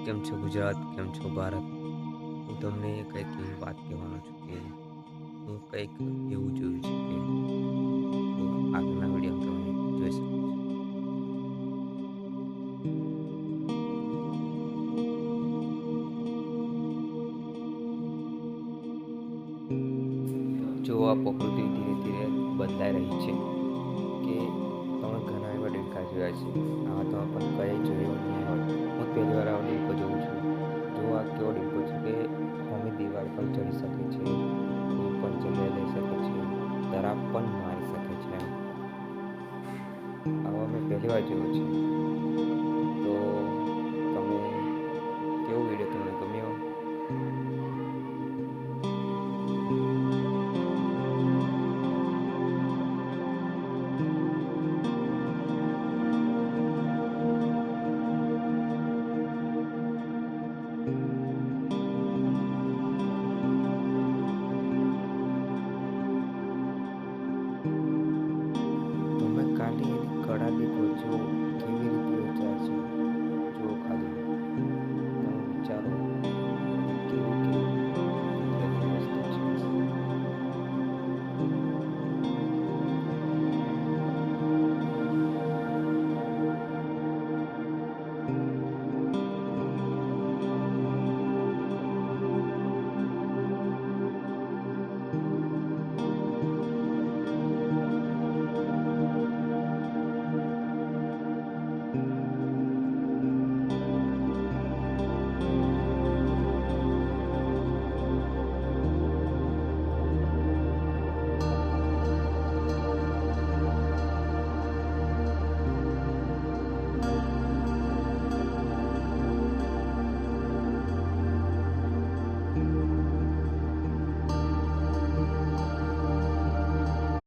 કેમ છો ગુજરાત? કેમ છો ભારત? હું તમને કંઈક એવી વાત કહેવાનો છું કે હું કંઈક એવું જોયું છે કે તો આગળના વિડીયોમાં તમે જોઈ શકો છો. જો આ પ્રકૃતિ ધીરે ધીરે બદલાઈ રહી છે કે તમે ઘણા એવા દેડકા જોયા છે. આવા તમે પણ કંઈ જોયો નહીં હોય. હું પહેલી વાર આવો દેડકો જોઉં છું. જો આ કેવો દેડકો છે કે અમે દિવાલ પર ચડી શકે છે, કોઈ પણ જગ્યાએ જઈ શકે છે, તરાપ પણ મારી શકે છે. આવા મેં પહેલી વાર જોયો છે.